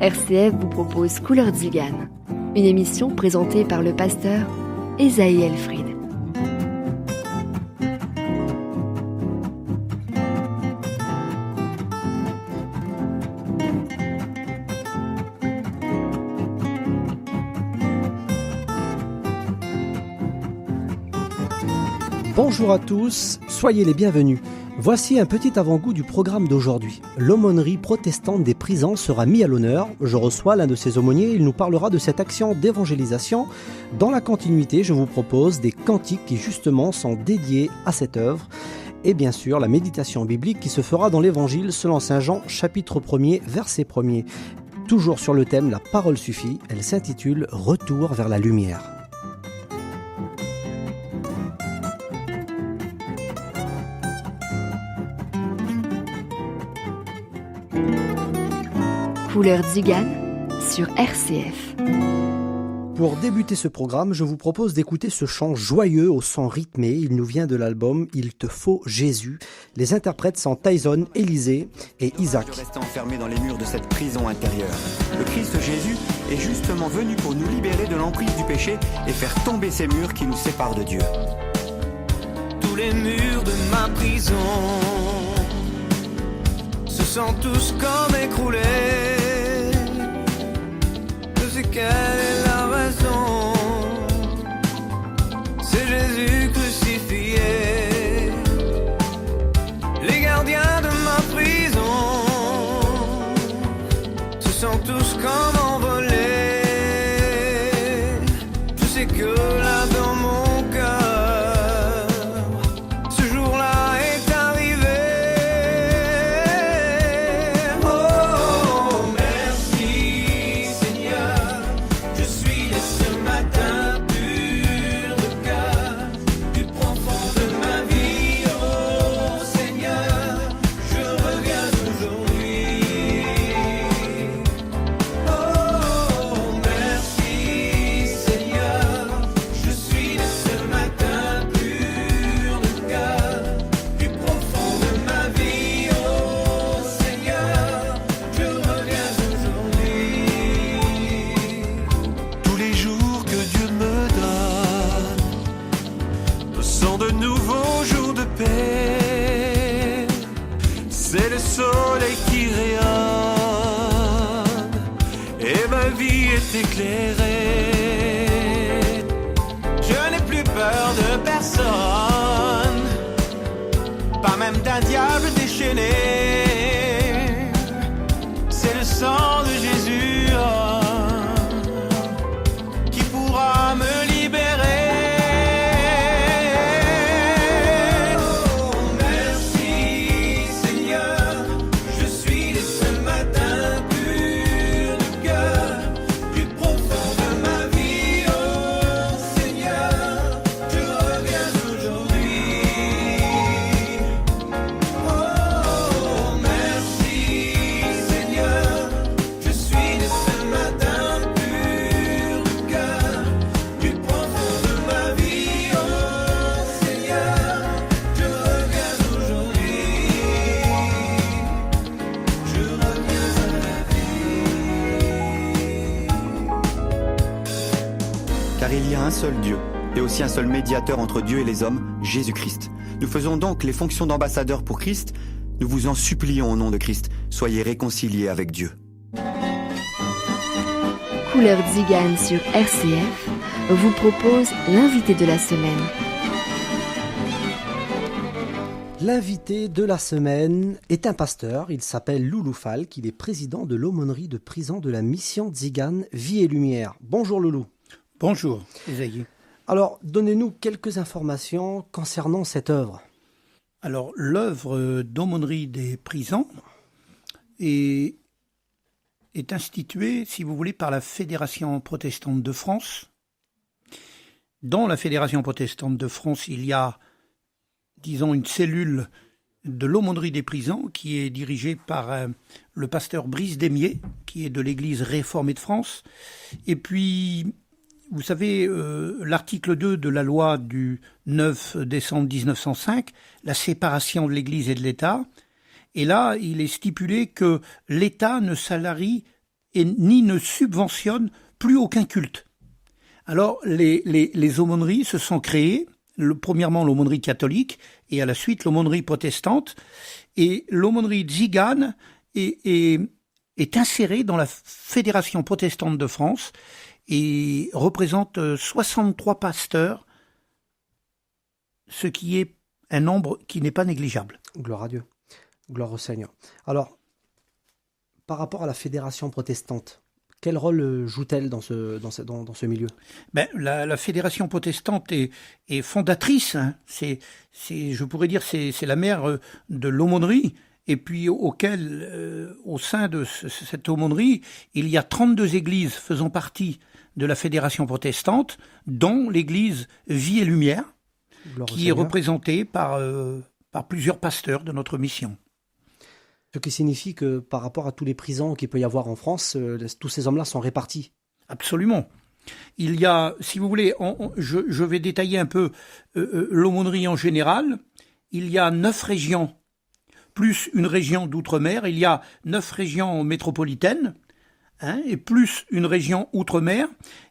RCF vous propose Couleur Tzigane, une émission présentée par le pasteur Esaïe Elfried. Bonjour à tous, soyez les bienvenus. Voici un petit avant-goût du programme d'aujourd'hui. L'aumônerie protestante des Prisans sera mise à l'honneur. Je reçois l'un de ses aumôniers, il nous parlera de cette action d'évangélisation. Dans la continuité, je vous propose des cantiques qui justement sont dédiés à cette œuvre. Et bien sûr, la méditation biblique qui se fera dans l'Évangile selon Saint Jean, chapitre 1er, verset 1er. Toujours sur le thème « La parole suffit », elle s'intitule « Retour vers la lumière ». Couleur Tzigane sur RCF. Pour débuter ce programme, je vous propose d'écouter ce chant joyeux au son rythmé. Il nous vient de l'album « Il te faut Jésus ». Les interprètes sont Tyson, Élisée et Isaac. Je reste enfermé dans les murs de cette prison intérieure. Le Christ Jésus est justement venu pour nous libérer de l'emprise du péché et faire tomber ces murs qui nous séparent de Dieu. Tous les murs de ma prison se sentent tous comme écroulés. Quelle est la raison? C'est Jésus crucifié. Les gardiens de ma prison se sentent tous comme envolés. Je sais que là dans mon cœur, ce jour-là est arrivé. Oh, merci Seigneur. C'est le soleil qui rayonne et ma vie est éclairée. Je n'ai plus peur de personne, pas même d'un diable déchaîné. C'est le sang de Jésus qui pourra me libérer. Car il y a un seul Dieu, et aussi un seul médiateur entre Dieu et les hommes, Jésus-Christ. Nous faisons donc les fonctions d'ambassadeurs pour Christ. Nous vous en supplions au nom de Christ, soyez réconciliés avec Dieu. Couleur Tzigane sur RCF vous propose l'invité de la semaine. L'invité de la semaine est un pasteur, il s'appelle Loulou Falk, il est président de l'aumônerie de prison de la mission Tzigane Vie et Lumière. Bonjour Loulou. Bonjour, Esaïe. Alors, donnez-nous quelques informations concernant cette œuvre. Alors, l'œuvre d'aumônerie des prisons est instituée, si vous voulez, par la Fédération protestante de France. Dans la Fédération protestante de France, il y a, disons, une cellule de l'aumônerie des prisons qui est dirigée par le pasteur Brice Démier, qui est de l'Église réformée de France. Et puis, vous savez, l'article 2 de la loi du 9 décembre 1905, la séparation de l'Église et de l'État, et là, il est stipulé que l'État ne salarie et ni ne subventionne plus aucun culte. Alors, les aumôneries se sont créées, premièrement l'aumônerie catholique, et à la suite l'aumônerie protestante, et l'aumônerie Tziganes est insérée dans la Fédération protestante de France, et représente 63 pasteurs, ce qui est un nombre qui n'est pas négligeable. Gloire à Dieu, gloire au Seigneur. Alors, par rapport à la Fédération protestante, quel rôle joue-t-elle dans ce milieu ? La Fédération protestante est fondatrice, hein. Je pourrais dire, c'est la mère de l'aumônerie. Et puis au sein de cette aumônerie, il y a 32 églises faisant partie de la Fédération protestante, dont l'église Vie et Lumière, qui est représentée par plusieurs pasteurs de notre mission. Ce qui signifie que par rapport à tous les prisons qu'il peut y avoir en France, tous ces hommes-là sont répartis. Absolument. Il y a, si vous voulez, je vais détailler un peu l'aumônerie en général. Il y a 9 régions, plus une région d'outre-mer. Il y a 9 régions métropolitaines, et plus une région outre-mer,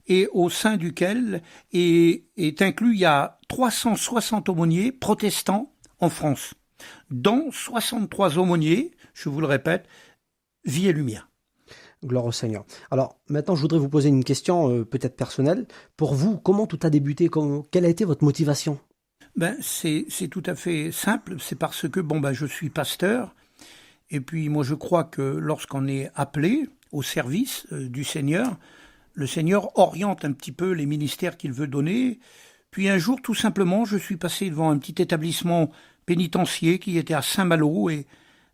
et au sein duquel est inclus, il y a 360 aumôniers protestants en France, dont 63 aumôniers, je vous le répète, Vie et Lumière. Gloire au Seigneur. Alors maintenant, je voudrais vous poser une question peut-être personnelle. Pour vous, comment tout a débuté ? Quelle a été votre motivation ? C'est tout à fait simple. C'est parce que je suis pasteur, et puis moi je crois que lorsqu'on est appelé au service du Seigneur, le Seigneur oriente un petit peu les ministères qu'il veut donner. Puis un jour, tout simplement, je suis passé devant un petit établissement pénitentiaire qui était à Saint-Malo, et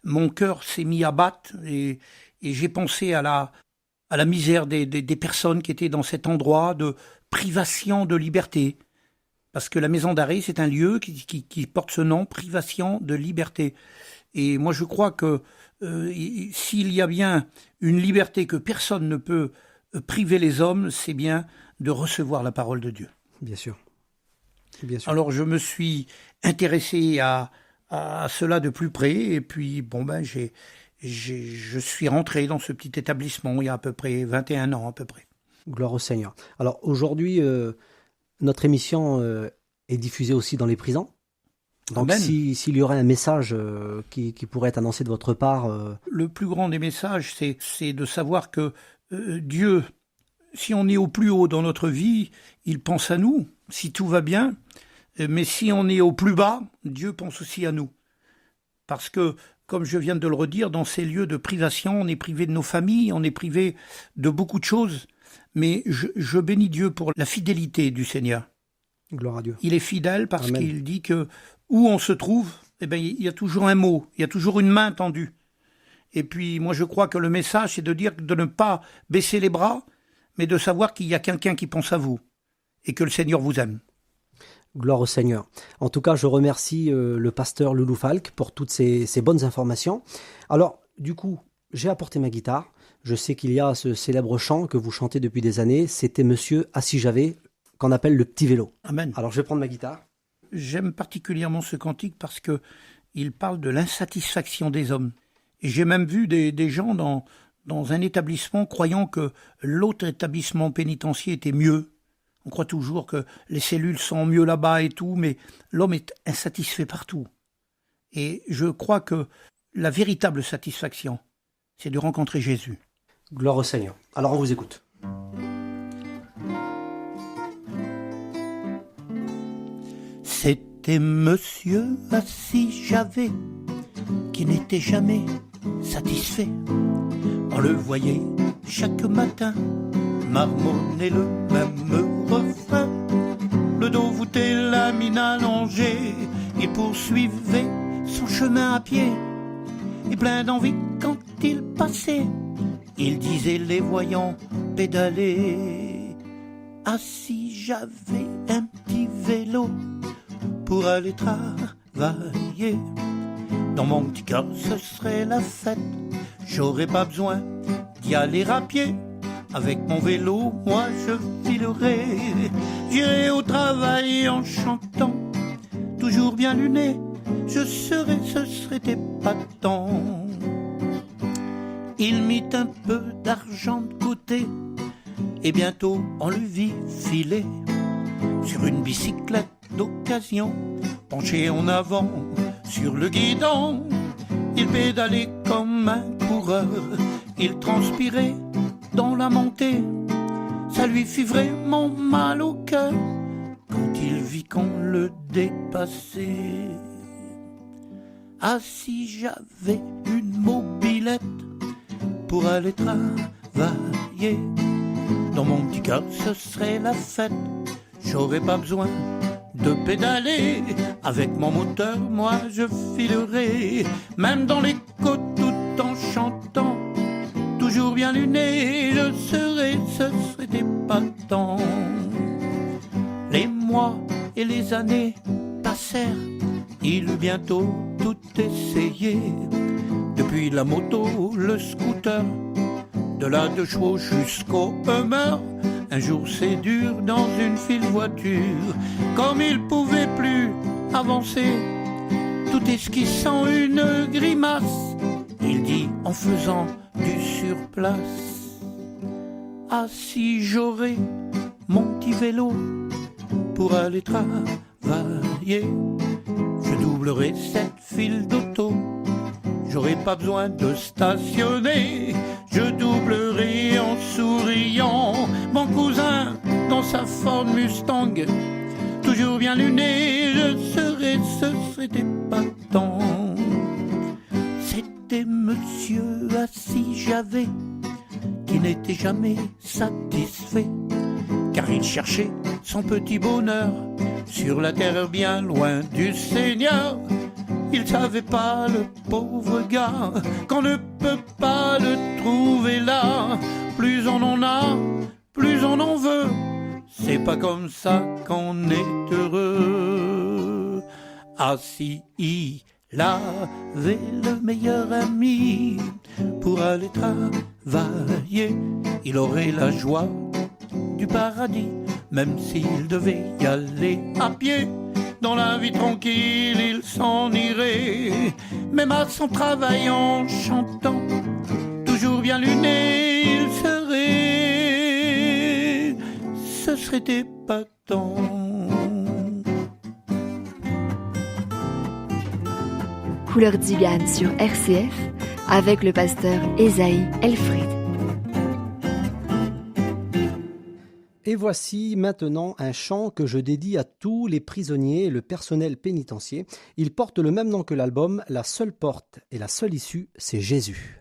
mon cœur s'est mis à battre, et j'ai pensé à la misère des personnes qui étaient dans cet endroit de privation de liberté. Parce que la maison d'arrêt, c'est un lieu qui porte ce nom, privation de liberté. Et moi, je crois que s'il y a bien une liberté que personne ne peut priver les hommes, c'est bien de recevoir la parole de Dieu. Bien sûr. Bien sûr. Alors, je me suis intéressé à cela de plus près, et puis, je suis rentré dans ce petit établissement il y a à peu près 21 ans, à peu près. Gloire au Seigneur. Alors, aujourd'hui, notre émission est diffusée aussi dans les prisons. Donc, s'il y aurait un message qui pourrait être annoncé de votre part... Le plus grand des messages, c'est de savoir que Dieu, si on est au plus haut dans notre vie, il pense à nous, si tout va bien. Mais si on est au plus bas, Dieu pense aussi à nous. Parce que, comme je viens de le redire, dans ces lieux de privation, on est privé de nos familles, on est privé de beaucoup de choses. Mais je bénis Dieu pour la fidélité du Seigneur. Gloire à Dieu. Il est fidèle parce Amen. qu'il dit que où on se trouve, il y a toujours un mot, il y a toujours une main tendue. Et puis moi je crois que le message c'est de dire de ne pas baisser les bras, mais de savoir qu'il y a quelqu'un qui pense à vous et que le Seigneur vous aime. Gloire au Seigneur. En tout cas, je remercie le pasteur Loulou Falk pour toutes ces bonnes informations. Alors, du coup, j'ai apporté ma guitare. Je sais qu'il y a ce célèbre chant que vous chantez depuis des années. C'était Monsieur Assis Javet, qu'on appelle le petit vélo. Amen. Alors, je vais prendre ma guitare. J'aime particulièrement ce cantique parce que il parle de l'insatisfaction des hommes. Et j'ai même vu des gens dans un établissement croyant que l'autre établissement pénitentiaire était mieux. On croit toujours que les cellules sont mieux là-bas et tout, mais l'homme est insatisfait partout. Et je crois que la véritable satisfaction, c'est de rencontrer Jésus. Gloire au Seigneur. Alors, on vous écoute. C'était Monsieur Assis Javet qui n'était jamais satisfait. On le voyait chaque matin marmonner le même refrain. Le dos voûté, la mine allongée, il poursuivait son chemin à pied. Et plein d'envie quand il passait, il disait les voyants pédaler. Assis, j'avais un petit vélo pour aller travailler. Dans mon petit cœur, ce serait la fête. J'aurais pas besoin d'y aller à pied. Avec mon vélo, moi je filerai. J'irai au travail en chantant, toujours bien luné. Je serai, ce serait épatant. il mit un peu d'argent de côté, et bientôt on le vit filer sur une bicyclette d'occasion, penché en avant sur le guidon. Il pédalait comme un coureur, il transpirait dans la montée. Ça lui fit vraiment mal au cœur quand il vit qu'on le dépassait. Ah, si j'avais une mobilette pour aller travailler, dans mon petit cœur ce serait la fête. J'aurais pas besoin de pédaler, avec mon moteur moi je filerai, même dans les côtes tout en chantant, toujours bien luné je serai, ce serait épatant. Les mois et les années passèrent, il eut bientôt tout essayé, depuis la moto, le scooter, de la 2 chevaux jusqu'au Hummer. Un jour c'est dur dans une file voiture, comme il pouvait plus avancer, tout esquissant une grimace, il dit en faisant du surplace: ah, si j'aurais mon petit vélo pour aller travailler, je doublerais cette file d'auto, j'aurais pas besoin de stationner, je doublerai en souriant mon cousin dans sa Ford Mustang, toujours bien luné, je serai, ce serait épatant. C'était monsieur assis j'avais, qui n'était jamais satisfait, car il cherchait son petit bonheur sur la terre bien loin du Seigneur. Il savait pas, le pauvre gars, qu'on ne peut pas le trouver là. Plus on en a, plus on en veut, c'est pas comme ça qu'on est heureux. Ah, si il avait le meilleur ami pour aller travailler, il aurait la joie du paradis, même s'il devait y aller à pied. Dans la vie tranquille, il s'en irait, même à son travail en chantant, toujours bien luné, il serait, ce serait épatant. Couleur Tzigane sur RCF avec le pasteur Esaïe Elfried. Et voici maintenant un chant que je dédie à tous les prisonniers et le personnel pénitentiaire. Il porte le même nom que l'album, la seule porte et la seule issue, c'est Jésus.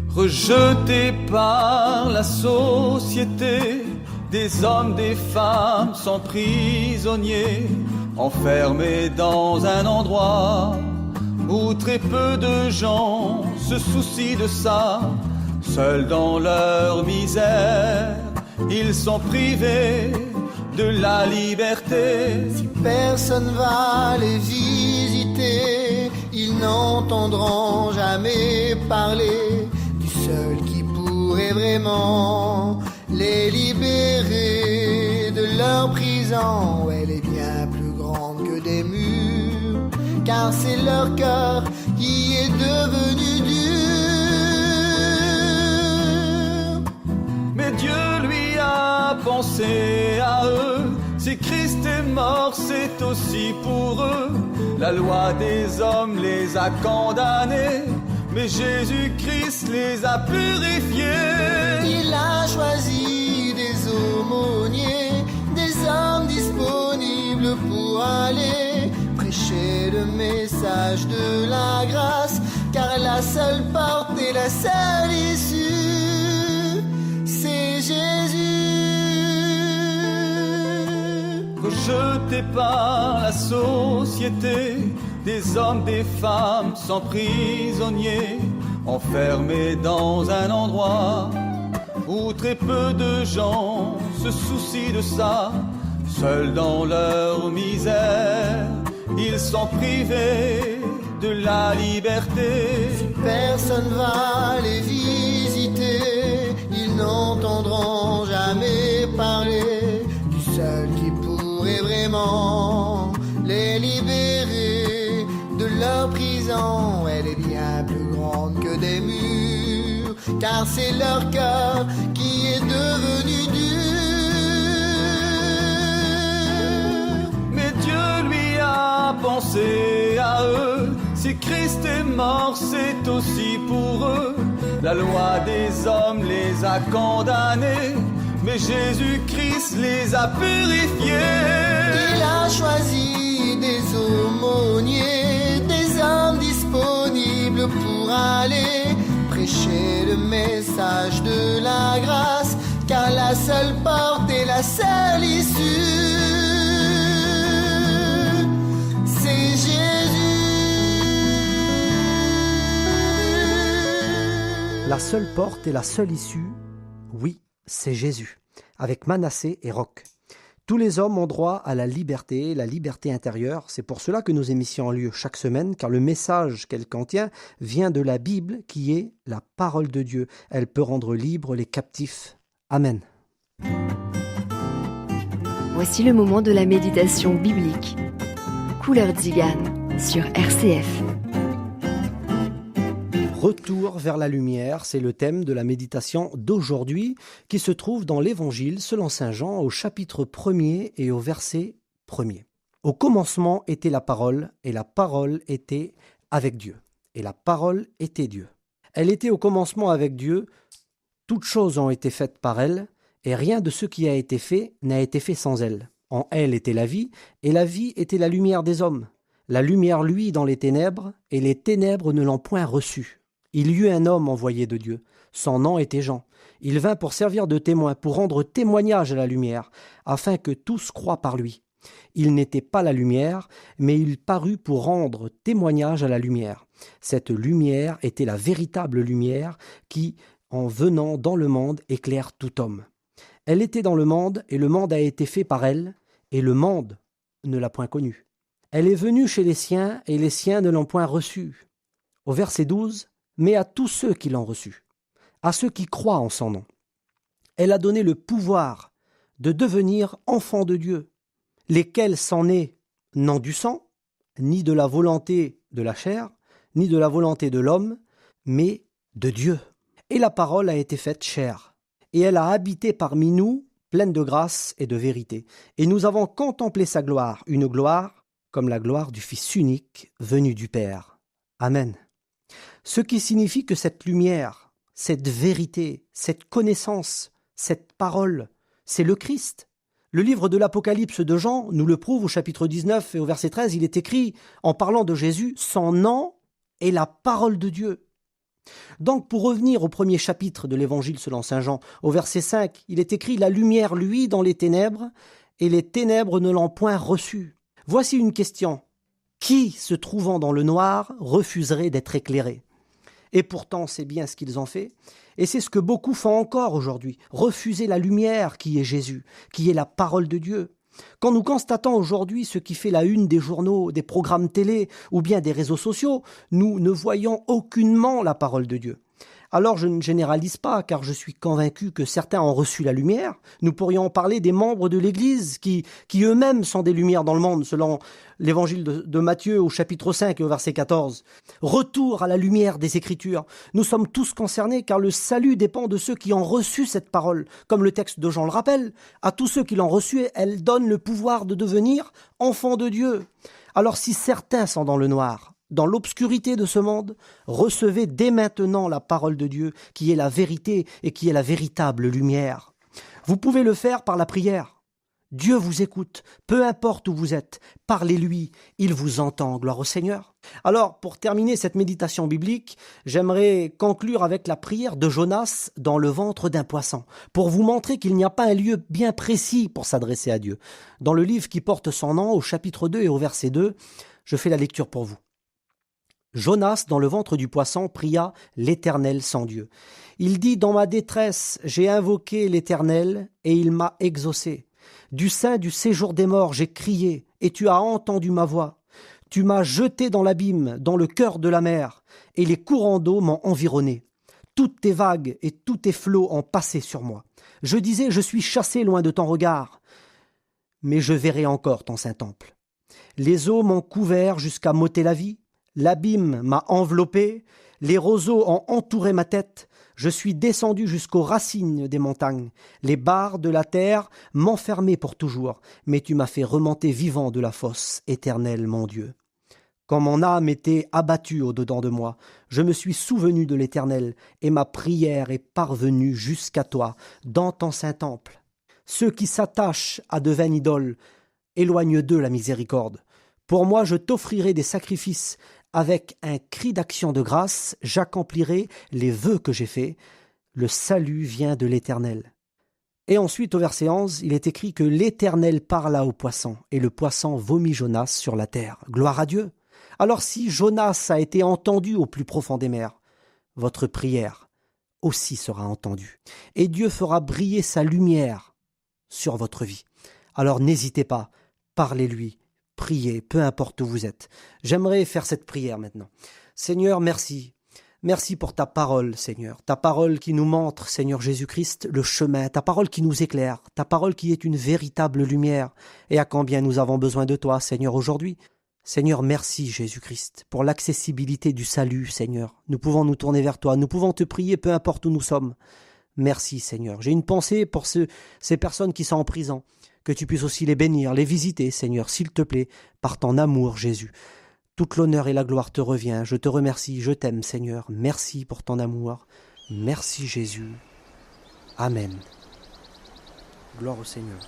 Rejeté par la société, des hommes, des femmes sont prisonniers, enfermés dans un endroit où très peu de gens se soucient de ça. Seuls dans leur misère, ils sont privés de la liberté. Si personne va les visiter, ils n'entendront jamais parler du seul qui pourrait vraiment les libérer de leur prison. Elle est bien plus grande que des murs, car c'est leur cœur qui est devenu dur. Mais Dieu lui a pensé à eux. Si Christ est mort, c'est aussi pour eux. La loi des hommes les a condamnés, mais Jésus-Christ les a purifiés. Il a choisi des aumôniers, des hommes disponibles pour aller prêcher le message de la grâce, car la seule porte et la seule issue, c'est Jésus. Rejetés par la société, des hommes, des femmes sont prisonniers, enfermés dans un endroit où très peu de gens se soucient de ça. Seuls dans leur misère, ils sont privés de la liberté. Personne va les visiter, leur prison, elle est bien plus grande que des murs, car c'est leur cœur qui est devenu dur. Mais Dieu lui a pensé à eux. Si Christ est mort, c'est aussi pour eux. La loi des hommes les a condamnés, mais Jésus-Christ les a purifiés. Il a choisi des aumôniers, des hommes disponibles pour aller prêcher le message de la grâce, car la seule porte et la seule issue, c'est Jésus. La seule porte et la seule issue, oui, c'est Jésus, avec Manassé et Roch. Tous les hommes ont droit à la liberté intérieure. C'est pour cela que nos émissions ont lieu chaque semaine, car le message qu'elle contient vient de la Bible, qui est la parole de Dieu. Elle peut rendre libres les captifs. Amen. Voici le moment de la méditation biblique. Couleur Tzigane sur RCF. Retour vers la lumière, c'est le thème de la méditation d'aujourd'hui qui se trouve dans l'Évangile selon saint Jean au chapitre 1er et au verset 1er. Au commencement était la parole, et la parole était avec Dieu, et la parole était Dieu. Elle était au commencement avec Dieu, toutes choses ont été faites par elle, et rien de ce qui a été fait n'a été fait sans elle. En elle était la vie, et la vie était la lumière des hommes. La lumière luit dans les ténèbres, et les ténèbres ne l'ont point reçue. Il y eut un homme envoyé de Dieu. Son nom était Jean. Il vint pour servir de témoin, pour rendre témoignage à la lumière, afin que tous croient par lui. Il n'était pas la lumière, mais il parut pour rendre témoignage à la lumière. Cette lumière était la véritable lumière qui, en venant dans le monde, éclaire tout homme. Elle était dans le monde, et le monde a été fait par elle, et le monde ne l'a point connue. Elle est venue chez les siens, et les siens ne l'ont point reçue. Au verset 12, mais à tous ceux qui l'ont reçu, à ceux qui croient en son nom. Elle a donné le pouvoir de devenir enfants de Dieu, lesquels sont nés non du sang, ni de la volonté de la chair, ni de la volonté de l'homme, mais de Dieu. Et la parole a été faite chair, et elle a habité parmi nous, pleine de grâce et de vérité. Et nous avons contemplé sa gloire, une gloire comme la gloire du Fils unique venu du Père. Amen. Ce qui signifie que cette lumière, cette vérité, cette connaissance, cette parole, c'est le Christ. Le livre de l'Apocalypse de Jean nous le prouve au chapitre 19 et au verset 13, il est écrit, en parlant de Jésus, son nom est la parole de Dieu. Donc pour revenir au premier chapitre de l'Évangile selon saint Jean, au verset 5, il est écrit, la lumière luit dans les ténèbres, et les ténèbres ne l'ont point reçue. Voici une question. Qui, se trouvant dans le noir, refuserait d'être éclairé ? Et pourtant, c'est bien ce qu'ils ont fait. Et c'est ce que beaucoup font encore aujourd'hui. Refuser la lumière qui est Jésus, qui est la parole de Dieu. Quand nous constatons aujourd'hui ce qui fait la une des journaux, des programmes télé ou bien des réseaux sociaux, nous ne voyons aucunement la parole de Dieu. Alors je ne généralise pas, car je suis convaincu que certains ont reçu la lumière. Nous pourrions parler des membres de l'Église qui eux-mêmes sont des lumières dans le monde, selon l'Évangile de Matthieu au chapitre 5 et au verset 14. Retour à la lumière des Écritures. Nous sommes tous concernés, car le salut dépend de ceux qui ont reçu cette parole. Comme le texte de Jean le rappelle, à tous ceux qui l'ont reçue, elle donne le pouvoir de devenir enfants de Dieu. Alors si certains sont dans le noir, dans l'obscurité de ce monde, recevez dès maintenant la parole de Dieu, qui est la vérité et qui est la véritable lumière. Vous pouvez le faire par la prière. Dieu vous écoute, peu importe où vous êtes, parlez-lui, il vous entend, gloire au Seigneur. Alors, pour terminer cette méditation biblique, j'aimerais conclure avec la prière de Jonas dans le ventre d'un poisson, pour vous montrer qu'il n'y a pas un lieu bien précis pour s'adresser à Dieu. Dans le livre qui porte son nom, au chapitre 2 et au verset 2, je fais la lecture pour vous. Jonas, dans le ventre du poisson, pria l'Éternel sans Dieu. Il dit, dans ma détresse, j'ai invoqué l'Éternel et il m'a exaucé. Du sein du séjour des morts, j'ai crié et tu as entendu ma voix. Tu m'as jeté dans l'abîme, dans le cœur de la mer, et les courants d'eau m'ont environné. Toutes tes vagues et tous tes flots ont passé sur moi. Je disais, je suis chassé loin de ton regard, mais je verrai encore ton saint temple. Les eaux m'ont couvert jusqu'à m'ôter la vie. L'abîme m'a enveloppé, les roseaux ont entouré ma tête. Je suis descendu jusqu'aux racines des montagnes. Les barres de la terre m'enfermaient pour toujours, mais tu m'as fait remonter vivant de la fosse, éternel mon Dieu. Quand mon âme était abattue au-dedans de moi, je me suis souvenu de l'Éternel, et ma prière est parvenue jusqu'à toi, dans ton saint temple. Ceux qui s'attachent à de vaines idoles, éloigne d'eux la miséricorde. Pour moi, je t'offrirai des sacrifices. Avec un cri d'action de grâce, j'accomplirai les vœux que j'ai faits. Le salut vient de l'Éternel. Et ensuite, au verset 11, il est écrit que l'Éternel parla au poisson, et le poisson vomit Jonas sur la terre. Gloire à Dieu. Alors si Jonas a été entendu au plus profond des mers, votre prière aussi sera entendue. Et Dieu fera briller sa lumière sur votre vie. Alors n'hésitez pas, parlez-lui, priez, peu importe où vous êtes. J'aimerais faire cette prière maintenant. Seigneur, merci. Merci pour ta parole, Seigneur. Ta parole qui nous montre, Seigneur Jésus-Christ, le chemin. Ta parole qui nous éclaire. Ta parole qui est une véritable lumière. Et à combien nous avons besoin de toi, Seigneur, aujourd'hui. Seigneur, merci Jésus-Christ pour l'accessibilité du salut, Seigneur. Nous pouvons nous tourner vers toi, nous pouvons te prier peu importe où nous sommes. Merci Seigneur. J'ai une pensée pour ces personnes qui sont en prison, que tu puisses aussi les bénir, les visiter, Seigneur, s'il te plaît, par ton amour, Jésus. Toute l'honneur et la gloire te revient. Je te remercie, je t'aime, Seigneur. Merci pour ton amour. Merci Jésus. Amen. Gloire au Seigneur.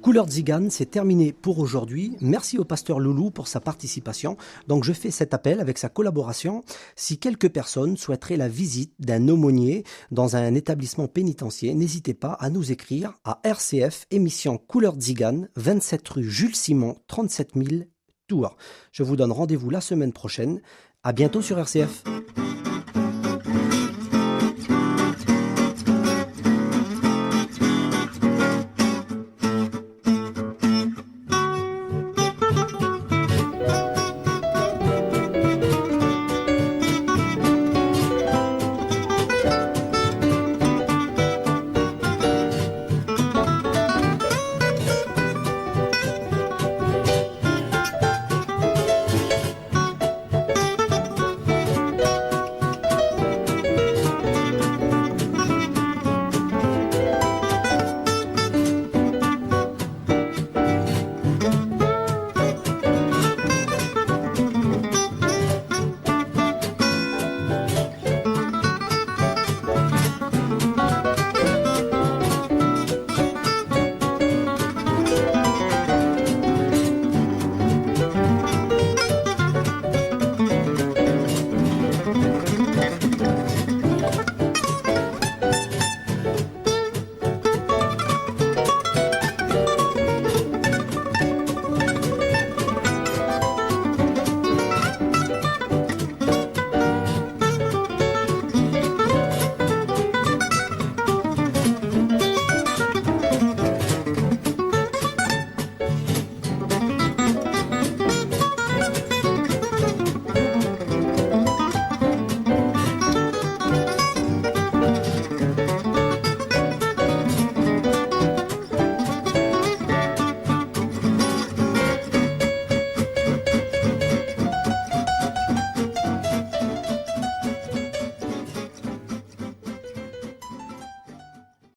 Couleur Tzigane, c'est terminé pour aujourd'hui. Merci au pasteur Loulou pour sa participation. Donc je fais cet appel avec sa collaboration. Si quelques personnes souhaiteraient la visite d'un aumônier dans un établissement pénitentiaire, n'hésitez pas à nous écrire à RCF, émission Couleur Tzigane, 27 rue Jules Simon, 37 000 Tours. Je vous donne rendez-vous la semaine prochaine. À bientôt sur RCF.